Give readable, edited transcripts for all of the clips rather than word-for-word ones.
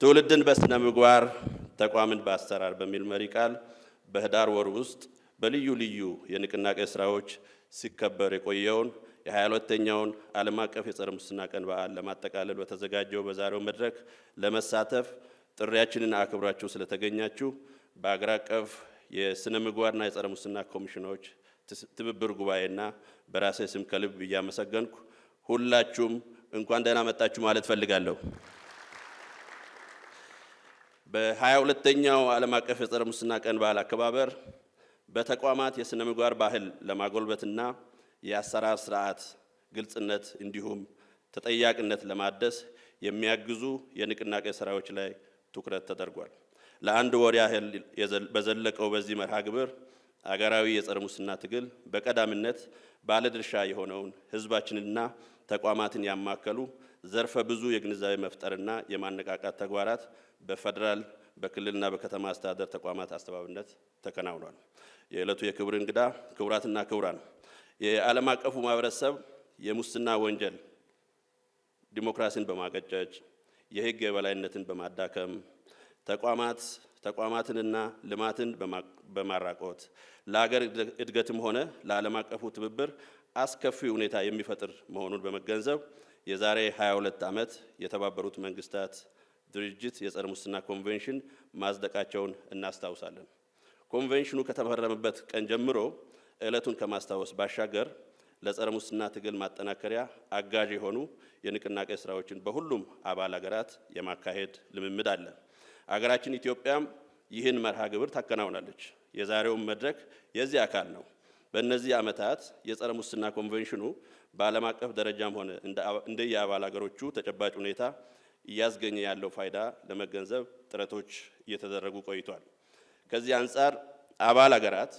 ትውልድን በስነ ምግባር ተቋምን በአሰራር በሚል መሪ ቃል በህዳር ወር ውስጥ በልዩ ልዩ የንቅናቄ ስራዎች ሲከበር የቆየውን የ22ኛውን ዓለም አቀፍ የጸረ ሙስና ቀን በዓል ለማጠቃለል በተዘጋጀው በዛሬው መድረክ ለመሳተፍ ጥሪያችንን አክብራችሁ ስለተገኛችሁ በአገር አቀፍ የስነ ምግባርና የጸረ ሙስና ኮሚሽኖች ትብብር ጉባኤና በራሴ ስም ከልብ እያመሰገንኩ ሁላችሁም እንኳን ደህና መጣችሁ ማለት ፈልጋለሁ። በ22ኛው ዓለም አቀፍ የጸረ ሙስና ቀን በዓል አከባበር በተቋማት የስነ ምግባር ባህል ለማጎልበትና የአሰራር ስርዓት ግልጽነት እንዲሁም ተጠያቂነት ለማደስ የሚያግዙ የንቅናቄ ስራዎች ላይ ትኩረት ተደርጓል። ለአንድ ወር ያህል በዘለቀው በዚህ መርሃ ግብር አገራዊ የጸረ ሙስና ትግል በቀዳሚነት ባለድርሻ የሆነውን ህዝባችንና ተቋማትን ያማከሉ ዘርፈ ብዙ የግንዛቤ መፍጠርና የማነቃቃት ተግባራት በፌደራል በክልልና በከተማ አስተዳደር ተቋማት አስተባባሪነት ተከናውኗል። የዕለቱ የክብር እንግዳ ክቡራትና ክቡራን፣ የዓለም አቀፉ ማህበረሰብ የሙስና ወንጀል ዲሞክራሲን በማቀጨጭ የህግ የበላይነትን በማዳከም ተቋማትንና ልማትን በማራቆት ለሀገር እድገትም ሆነ ለዓለም አቀፉ ትብብር አስከፊ ሁኔታ የሚፈጥር መሆኑን በመገንዘብ የዛሬ 22 ዓመት የተባበሩት መንግስታት ድርጅት የጸረ ሙስና ኮንቬንሽን ማጽደቃቸውን እናስታውሳለን። ኮንቬንሽኑ ከተፈረመበት ቀን ጀምሮ ዕለቱን ከማስታወስ ባሻገር ለጸረ ሙስና ትግል ማጠናከሪያ አጋዥ የሆኑ የንቅናቄ ስራዎችን በሁሉም አባል ሀገራት የማካሄድ ልምምድ አለ። አገራችን ኢትዮጵያም ይህን መርሃ ግብር ታከናውናለች። የዛሬውን መድረክ የዚህ አካል ነው። በእነዚህ ዓመታት የጸረ ሙስና ኮንቬንሽኑ በዓለም አቀፍ ደረጃም ሆነ እንደ የአባል ሀገሮቹ ተጨባጭ ሁኔታ እያስገኘ ያለው ፋይዳ ለመገንዘብ ጥረቶች እየተደረጉ ቆይቷል። ከዚህ አንጻር አባል ሀገራት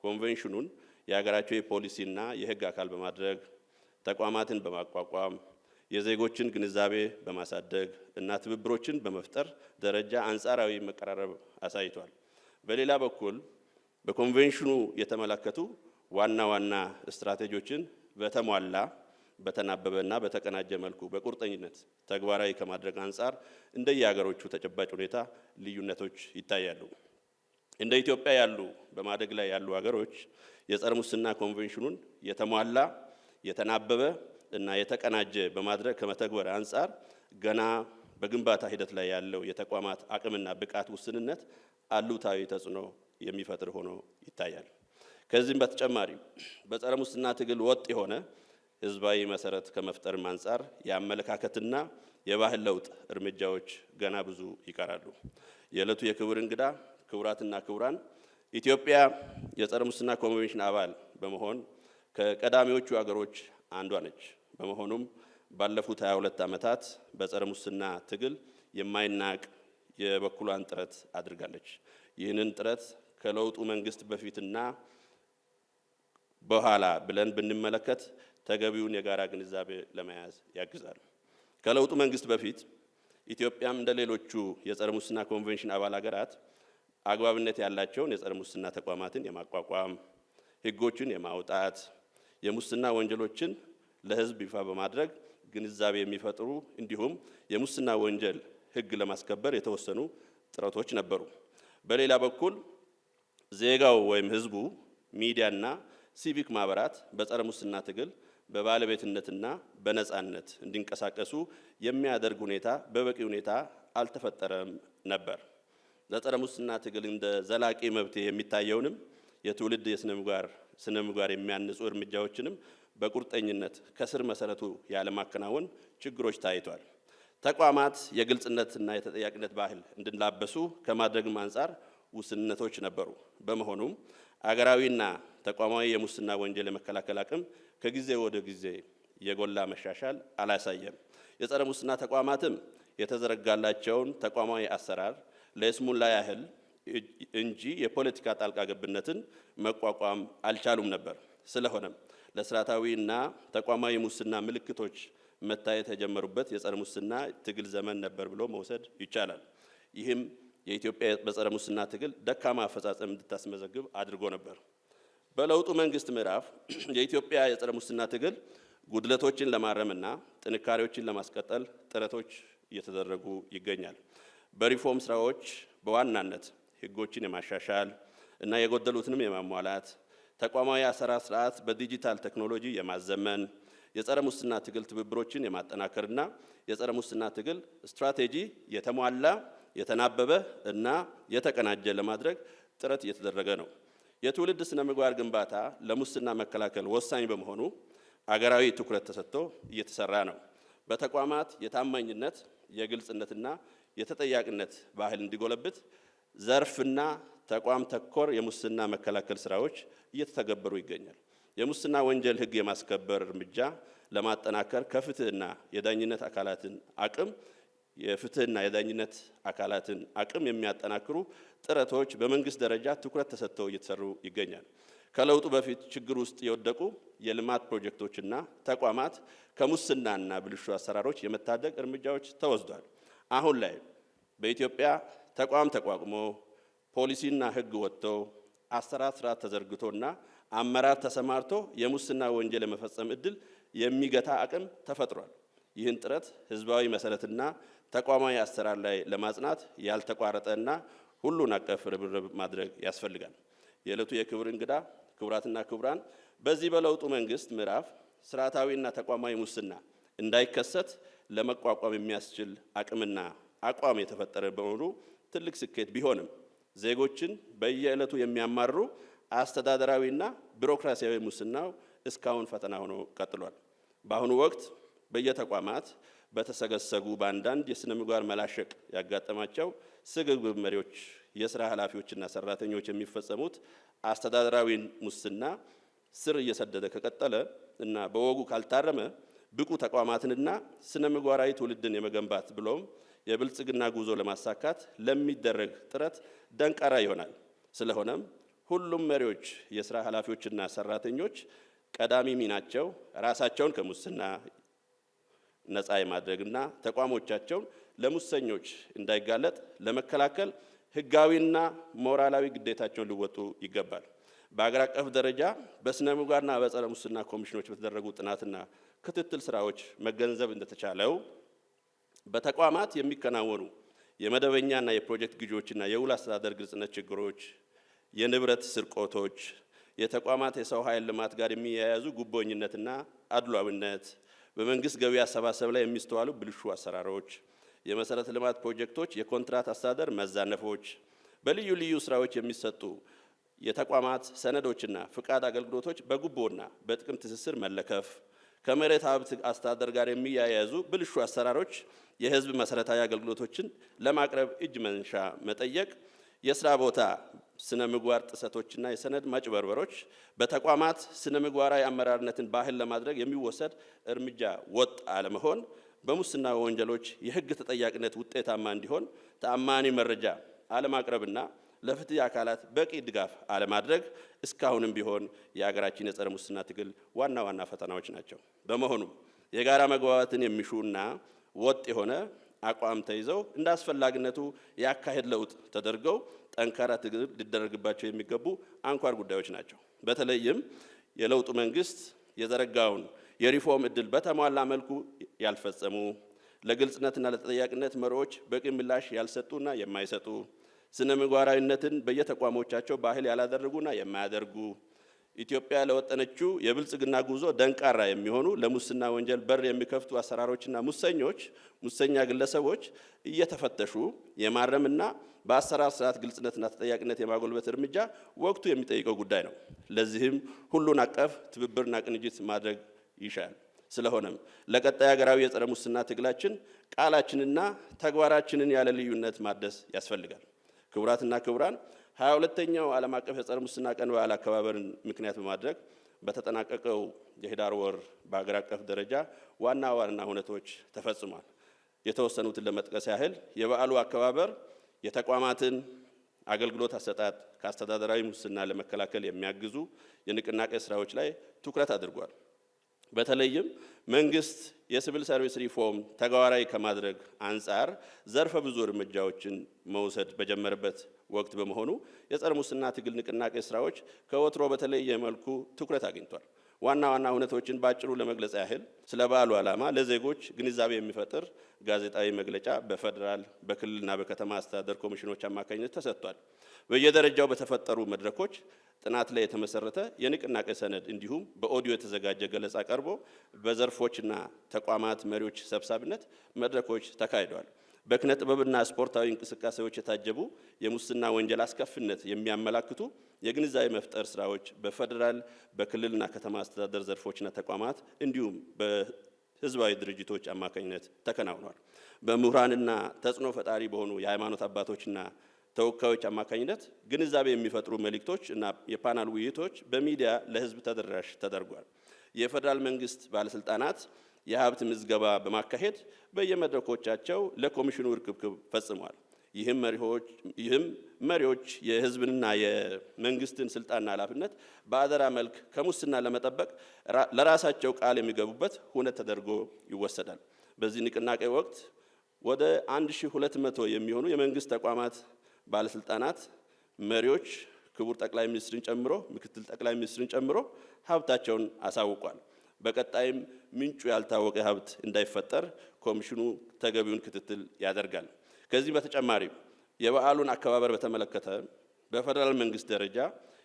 ኮንቬንሽኑን የሀገራቸው የፖሊሲና የህግ አካል በማድረግ ተቋማትን በማቋቋም የዜጎችን ግንዛቤ በማሳደግ እና ትብብሮችን በመፍጠር ደረጃ አንጻራዊ መቀራረብ አሳይቷል። በሌላ በኩል በኮንቬንሽኑ የተመለከቱ ዋና ዋና ስትራቴጂዎችን በተሟላ በተናበበና በተቀናጀ መልኩ በቁርጠኝነት ተግባራዊ ከማድረግ አንጻር እንደየሀገሮቹ ተጨባጭ ሁኔታ ልዩነቶች ይታያሉ። እንደ ኢትዮጵያ ያሉ በማደግ ላይ ያሉ ሀገሮች የጸረ ሙስና ኮንቬንሽኑን የተሟላ የተናበበ እና የተቀናጀ በማድረግ ከመተግበር አንጻር ገና በግንባታ ሂደት ላይ ያለው የተቋማት አቅምና ብቃት ውስንነት አሉታዊ ተጽዕኖ የሚፈጥር ሆኖ ይታያል። ከዚህም በተጨማሪ በጸረ ሙስና ትግል ወጥ የሆነ ህዝባዊ መሰረት ከመፍጠርም አንጻር የአመለካከትና የባህል ለውጥ እርምጃዎች ገና ብዙ ይቀራሉ። የዕለቱ የክብር እንግዳ ክቡራትና ክቡራን፣ ኢትዮጵያ የጸረ ሙስና ኮንቬንሽን አባል በመሆን ከቀዳሚዎቹ ሀገሮች አንዷ ነች። በመሆኑም ባለፉት 22 ዓመታት በጸረ ሙስና ትግል የማይናቅ የበኩሏን ጥረት አድርጋለች። ይህንን ጥረት ከለውጡ መንግስት በፊትና በኋላ ብለን ብንመለከት ተገቢውን የጋራ ግንዛቤ ለመያዝ ያግዛል። ከለውጡ መንግስት በፊት ኢትዮጵያም እንደ ሌሎቹ የጸረ ሙስና ኮንቬንሽን አባል ሀገራት አግባብነት ያላቸውን የጸረ ሙስና ተቋማትን የማቋቋም፣ ህጎችን የማውጣት፣ የሙስና ወንጀሎችን ለህዝብ ይፋ በማድረግ ግንዛቤ የሚፈጥሩ እንዲሁም የሙስና ወንጀል ህግ ለማስከበር የተወሰኑ ጥረቶች ነበሩ። በሌላ በኩል ዜጋው ወይም ህዝቡ፣ ሚዲያና ሲቪክ ማህበራት በጸረ ሙስና ትግል በባለቤትነትና በነጻነት እንዲንቀሳቀሱ የሚያደርግ ሁኔታ በበቂ ሁኔታ አልተፈጠረም ነበር። ለጸረ ሙስና ትግል እንደ ዘላቂ መብት የሚታየውንም የትውልድ ስነ ምግባር የሚያንጹ እርምጃዎችንም በቁርጠኝነት ከስር መሰረቱ ያለማከናወን ችግሮች ታይቷል። ተቋማት የግልጽነትና የተጠያቂነት ባህል እንዲላበሱ ከማድረግም አንጻር ውስንነቶች ነበሩ። በመሆኑም አገራዊና ተቋማዊ የሙስና ወንጀል የመከላከል አቅም ከጊዜ ወደ ጊዜ የጎላ መሻሻል አላሳየም። የጸረ ሙስና ተቋማትም የተዘረጋላቸውን ተቋማዊ አሰራር ለይስሙላ ያህል እንጂ የፖለቲካ ጣልቃ ገብነትን መቋቋም አልቻሉም ነበር። ስለሆነም ለስርዓታዊና ተቋማዊ ሙስና ምልክቶች መታየት የጀመሩበት የጸረ ሙስና ትግል ዘመን ነበር ብሎ መውሰድ ይቻላል። ይህም የኢትዮጵያ በጸረ ሙስና ትግል ደካማ አፈጻጸም እንድታስመዘግብ አድርጎ ነበር። በለውጡ መንግስት ምዕራፍ የኢትዮጵያ የጸረ ሙስና ትግል ጉድለቶችን ለማረምና ጥንካሬዎችን ለማስቀጠል ጥረቶች እየተደረጉ ይገኛል። በሪፎርም ስራዎች በዋናነት ህጎችን የማሻሻል እና የጎደሉትንም የማሟላት፣ ተቋማዊ አሰራር ስርዓት በዲጂታል ቴክኖሎጂ የማዘመን፣ የጸረ ሙስና ትግል ትብብሮችን የማጠናከርና የጸረ ሙስና ትግል ስትራቴጂ የተሟላ የተናበበ እና የተቀናጀ ለማድረግ ጥረት እየተደረገ ነው። የትውልድ ስነ ምግባር ግንባታ ለሙስና መከላከል ወሳኝ በመሆኑ አገራዊ ትኩረት ተሰጥቶ እየተሰራ ነው። በተቋማት የታማኝነት የግልጽነትና የተጠያቂነት ባህል እንዲጎለብት ዘርፍና ተቋም ተኮር የሙስና መከላከል ስራዎች እየተተገበሩ ይገኛል። የሙስና ወንጀል ህግ የማስከበር እርምጃ ለማጠናከር ከፍትህና የዳኝነት አካላትን አቅም የሚያጠናክሩ ጥረቶች በመንግስት ደረጃ ትኩረት ተሰጥተው እየተሰሩ ይገኛል። ከለውጡ በፊት ችግር ውስጥ የወደቁ የልማት ፕሮጀክቶችና ተቋማት ከሙስናና ብልሹ አሰራሮች የመታደግ እርምጃዎች ተወስዷል። አሁን ላይ በኢትዮጵያ ተቋም ተቋቁሞ ፖሊሲና ህግ ወጥቶ አሰራር ስርዓት ተዘርግቶና አመራር ተሰማርቶ የሙስና ወንጀል የመፈጸም እድል የሚገታ አቅም ተፈጥሯል። ይህን ጥረት ህዝባዊ መሰረትና ተቋማዊ አሰራር ላይ ለማጽናት ያልተቋረጠና ሁሉን አቀፍ ርብርብ ማድረግ ያስፈልጋል። የዕለቱ የክብር እንግዳ ክቡራትና ክቡራን፣ በዚህ በለውጡ መንግስት ምዕራፍ ስርዓታዊና ተቋማዊ ሙስና እንዳይከሰት ለመቋቋም የሚያስችል አቅምና አቋም የተፈጠረ በመሆኑ ትልቅ ስኬት ቢሆንም ዜጎችን በየዕለቱ የሚያማርሩ አስተዳደራዊና ቢሮክራሲያዊ ሙስናው እስካሁን ፈተና ሆኖ ቀጥሏል። በአሁኑ ወቅት በየተቋማት በተሰገሰጉ በአንዳንድ የስነ ምግባር መላሸቅ ያጋጠማቸው ስግብግብ መሪዎች፣ የስራ ኃላፊዎችና ሰራተኞች የሚፈጸሙት አስተዳደራዊ ሙስና ስር እየሰደደ ከቀጠለ እና በወጉ ካልታረመ ብቁ ተቋማትንና ስነ ምግባራዊ ትውልድን የመገንባት ብሎም የብልጽግና ጉዞ ለማሳካት ለሚደረግ ጥረት ደንቃራ ይሆናል። ስለሆነም ሁሉም መሪዎች፣ የስራ ኃላፊዎችና ሰራተኞች ቀዳሚ ሚናቸው ራሳቸውን ከሙስና ነፃ የማድረግና ተቋሞቻቸውን ለሙሰኞች እንዳይጋለጥ ለመከላከል ህጋዊና ሞራላዊ ግዴታቸውን ሊወጡ ይገባል። በአገር አቀፍ ደረጃ በስነ ምግባርና በጸረ ሙስና ኮሚሽኖች በተደረጉ ጥናትና ክትትል ስራዎች መገንዘብ እንደተቻለው በተቋማት የሚከናወኑ የመደበኛና የፕሮጀክት ግዢዎችና የውል አስተዳደር ግልጽነት ችግሮች፣ የንብረት ስርቆቶች፣ የተቋማት የሰው ኃይል ልማት ጋር የሚያያዙ ጉቦኝነትና አድሏዊነት፣ በመንግስት ገቢ አሰባሰብ ላይ የሚስተዋሉ ብልሹ አሰራሮች፣ የመሰረተ ልማት ፕሮጀክቶች የኮንትራት አስተዳደር መዛነፎች፣ በልዩ ልዩ ስራዎች የሚሰጡ የተቋማት ሰነዶችና ፍቃድ አገልግሎቶች በጉቦና በጥቅም ትስስር መለከፍ፣ ከመሬት ሀብት አስተዳደር ጋር የሚያያዙ ብልሹ አሰራሮች፣ የህዝብ መሰረታዊ አገልግሎቶችን ለማቅረብ እጅ መንሻ መጠየቅ፣ የስራ ቦታ ስነ ምግባር ጥሰቶችና የሰነድ ማጭበርበሮች፣ በተቋማት ስነ ምግባራዊ አመራርነትን ባህል ለማድረግ የሚወሰድ እርምጃ ወጥ አለመሆን፣ በሙስና ወንጀሎች የህግ ተጠያቂነት ውጤታማ እንዲሆን ተአማኒ መረጃ አለማቅረብና ለፍትህ አካላት በቂ ድጋፍ አለማድረግ እስካሁንም ቢሆን የሀገራችን የጸረ ሙስና ትግል ዋና ዋና ፈተናዎች ናቸው። በመሆኑም የጋራ መግባባትን የሚሹና ወጥ የሆነ አቋም ተይዘው እንደ አስፈላጊነቱ የአካሄድ ለውጥ ተደርገው ጠንካራ ትግል ሊደረግባቸው የሚገቡ አንኳር ጉዳዮች ናቸው። በተለይም የለውጡ መንግስት የዘረጋውን የሪፎርም እድል በተሟላ መልኩ ያልፈጸሙ፣ ለግልጽነትና ለተጠያቂነት መርሆች በቂ ምላሽ ያልሰጡና የማይሰጡ፣ ስነ ምግባራዊነትን በየተቋሞቻቸው ባህል ያላደረጉና የማያደርጉ፣ ኢትዮጵያ ለወጠነችው የብልጽግና ጉዞ ደንቃራ የሚሆኑ ለሙስና ወንጀል በር የሚከፍቱ አሰራሮችና ሙሰኛ ግለሰቦች እየተፈተሹ የማረምና በአሰራር ስርዓት ግልጽነትና ተጠያቂነት የማጎልበት እርምጃ ወቅቱ የሚጠይቀው ጉዳይ ነው። ለዚህም ሁሉን አቀፍ ትብብርና ቅንጅት ማድረግ ይሻል። ስለሆነም ለቀጣይ ሀገራዊ የጸረ ሙስና ትግላችን ቃላችንና ተግባራችንን ያለ ልዩነት ማደስ ያስፈልጋል። ክቡራትና ክቡራን፣ 22ኛው ዓለም አቀፍ የጸረ ሙስና ቀን በዓል አከባበርን ምክንያት በማድረግ በተጠናቀቀው የህዳር ወር በሀገር አቀፍ ደረጃ ዋና ዋና ሁነቶች ተፈጽሟል። የተወሰኑትን ለመጥቀስ ያህል የበዓሉ አከባበር የተቋማትን አገልግሎት አሰጣጥ ከአስተዳደራዊ ሙስና ለመከላከል የሚያግዙ የንቅናቄ ስራዎች ላይ ትኩረት አድርጓል። በተለይም መንግስት የሲቪል ሰርቪስ ሪፎርም ተግባራዊ ከማድረግ አንጻር ዘርፈ ብዙ እርምጃዎችን መውሰድ በጀመረበት ወቅት በመሆኑ የጸረ ሙስና ትግል ንቅናቄ ስራዎች ከወትሮ በተለየ መልኩ ትኩረት አግኝቷል። ዋና ዋና ሁነቶችን ባጭሩ ለመግለጽ ያህል ስለ በዓሉ ዓላማ ለዜጎች ግንዛቤ የሚፈጥር ጋዜጣዊ መግለጫ በፌደራል በክልልና በከተማ አስተዳደር ኮሚሽኖች አማካኝነት ተሰጥቷል። በየደረጃው በተፈጠሩ መድረኮች ጥናት ላይ የተመሰረተ የንቅናቄ ሰነድ እንዲሁም በኦዲዮ የተዘጋጀ ገለጻ ቀርቦ በዘርፎችና ተቋማት መሪዎች ሰብሳቢነት መድረኮች ተካሂደዋል። በኪነ ጥበብና ስፖርታዊ እንቅስቃሴዎች የታጀቡ የሙስና ወንጀል አስከፊነት የሚያመላክቱ የግንዛቤ መፍጠር ስራዎች በፌደራል በክልልና ከተማ አስተዳደር ዘርፎችና ተቋማት እንዲሁም በህዝባዊ ድርጅቶች አማካኝነት ተከናውኗል። በምሁራንና ተጽዕኖ ፈጣሪ በሆኑ የሃይማኖት አባቶችና ተወካዮች አማካኝነት ግንዛቤ የሚፈጥሩ መልእክቶች እና የፓናል ውይይቶች በሚዲያ ለህዝብ ተደራሽ ተደርጓል። የፌደራል መንግስት ባለስልጣናት የሀብት ምዝገባ በማካሄድ በየመድረኮቻቸው ለኮሚሽኑ ርክክብ ፈጽመዋል። ይህም መሪዎች የህዝብንና የመንግስትን ስልጣንና ኃላፊነት በአደራ መልክ ከሙስና ለመጠበቅ ለራሳቸው ቃል የሚገቡበት ሁነት ተደርጎ ይወሰዳል። በዚህ ንቅናቄ ወቅት ወደ 1200 የሚሆኑ የመንግስት ተቋማት ባለስልጣናት መሪዎች ክቡር ጠቅላይ ሚኒስትርን ጨምሮ ምክትል ጠቅላይ ሚኒስትርን ጨምሮ ሀብታቸውን አሳውቋል። በቀጣይም ምንጩ ያልታወቀ ሀብት እንዳይፈጠር ኮሚሽኑ ተገቢውን ክትትል ያደርጋል። ከዚህ በተጨማሪ የበዓሉን አከባበር በተመለከተ በፌደራል መንግስት ደረጃ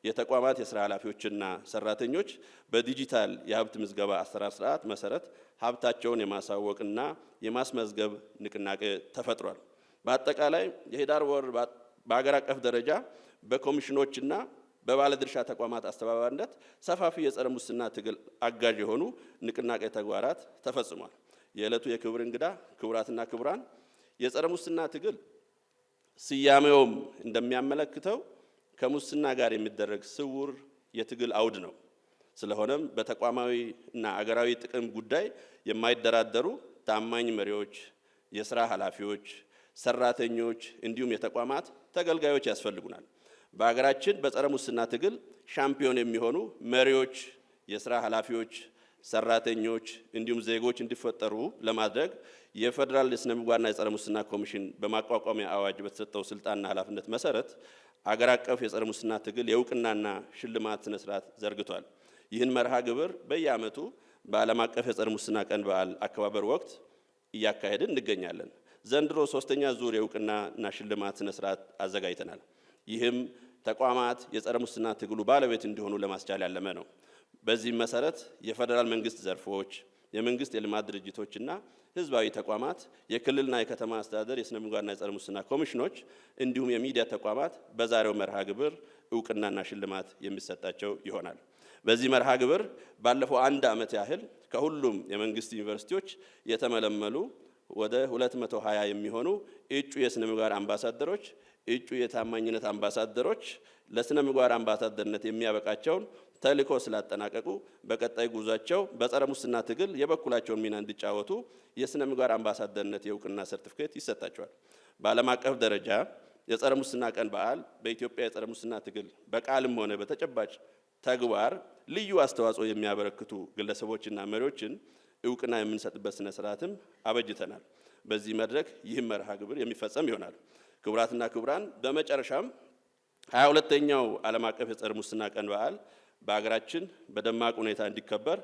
የተቋማት የስራ ኃላፊዎችና ሰራተኞች በዲጂታል የሀብት ምዝገባ አሰራር ስርዓት መሰረት ሀብታቸውን የማሳወቅና የማስመዝገብ ንቅናቄ ተፈጥሯል። በአጠቃላይ የህዳር ወር በአገር አቀፍ ደረጃ በኮሚሽኖችና በባለድርሻ ተቋማት አስተባባሪነት ሰፋፊ የጸረ ሙስና ትግል አጋዥ የሆኑ ንቅናቄ ተግባራት ተፈጽሟል። የዕለቱ የክብር እንግዳ ክቡራትና ክቡራን፣ የጸረ ሙስና ትግል ስያሜውም እንደሚያመለክተው ከሙስና ጋር የሚደረግ ስውር የትግል አውድ ነው። ስለሆነም በተቋማዊ እና አገራዊ ጥቅም ጉዳይ የማይደራደሩ ታማኝ መሪዎች፣ የስራ ኃላፊዎች፣ ሰራተኞች እንዲሁም የተቋማት ተገልጋዮች ያስፈልጉናል። በሀገራችን በጸረ ሙስና ትግል ሻምፒዮን የሚሆኑ መሪዎች፣ የስራ ኃላፊዎች፣ ሰራተኞች እንዲሁም ዜጎች እንዲፈጠሩ ለማድረግ የፌደራል የስነ ምግባርና የጸረ ሙስና ኮሚሽን በማቋቋሚያ አዋጅ በተሰጠው ስልጣንና ኃላፊነት መሰረት አገር አቀፍ የጸረ ሙስና ትግል የእውቅናና ሽልማት ስነ ስርዓት ዘርግቷል። ይህን መርሃ ግብር በየዓመቱ በዓለም አቀፍ የጸረ ሙስና ቀን በዓል አከባበር ወቅት እያካሄድን እንገኛለን። ዘንድሮ 3ኛ ዙር የእውቅናና ሽልማት ስነ ስርዓት አዘጋጅተናል። ይህም ተቋማት የጸረ ሙስና ትግሉ ባለቤት እንዲሆኑ ለማስቻል ያለመ ነው። በዚህም መሰረት የፌደራል መንግስት ዘርፎች፣ የመንግስት የልማት ድርጅቶችና ህዝባዊ ተቋማት፣ የክልልና የከተማ አስተዳደር የስነ ምግባርና የጸረ ሙስና ኮሚሽኖች እንዲሁም የሚዲያ ተቋማት በዛሬው መርሃ ግብር እውቅናና ሽልማት የሚሰጣቸው ይሆናል። በዚህ መርሃ ግብር ባለፈው 1 ዓመት ያህል ከሁሉም የመንግስት ዩኒቨርሲቲዎች የተመለመሉ ወደ 220 የሚሆኑ እጩ የስነ ምግባር አምባሳደሮች፣ እጩ የታማኝነት አምባሳደሮች ለስነ ምግባር አምባሳደርነት የሚያበቃቸውን ተልዕኮ ስላጠናቀቁ በቀጣይ ጉዟቸው በጸረ ሙስና ትግል የበኩላቸውን ሚና እንዲጫወቱ የስነ ምግባር አምባሳደርነት የእውቅና ሰርቲፊኬት ይሰጣቸዋል። በዓለም አቀፍ ደረጃ የጸረ ሙስና ቀን በዓል በኢትዮጵያ የጸረ ሙስና ትግል በቃልም ሆነ በተጨባጭ ተግባር ልዩ አስተዋጽኦ የሚያበረክቱ ግለሰቦችና መሪዎችን እውቅና የምንሰጥበት ስነ ስርዓትም አበጅተናል። በዚህ መድረክ ይህም መርሃ ግብር የሚፈጸም ይሆናል። ክቡራትና ክቡራን፣ በመጨረሻም 22ኛው ዓለም አቀፍ የጸረ ሙስና ቀን በዓል በሀገራችን በደማቅ ሁኔታ እንዲከበር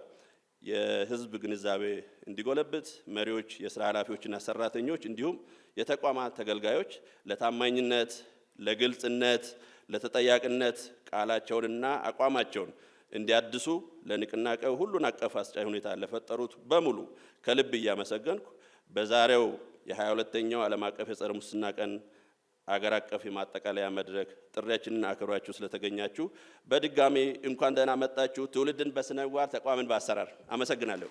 የህዝብ ግንዛቤ እንዲጎለብት መሪዎች፣ የስራ ኃላፊዎችና ሰራተኞች እንዲሁም የተቋማት ተገልጋዮች ለታማኝነት፣ ለግልጽነት፣ ለተጠያቂነት ቃላቸውንና አቋማቸውን እንዲያድሱ ለንቅናቄው ሁሉን አቀፍ አስቻይ ሁኔታ ለፈጠሩት በሙሉ ከልብ እያመሰገንኩ በዛሬው የ22ኛው ዓለም አቀፍ የጸረ ሙስና ቀን አገር አቀፍ የማጠቃለያ መድረክ ጥሪያችንን አክብራችሁ ስለተገኛችሁ በድጋሚ እንኳን ደህና መጣችሁ። ትውልድን በስነ ምግባር ተቋምን በአሰራር አመሰግናለሁ።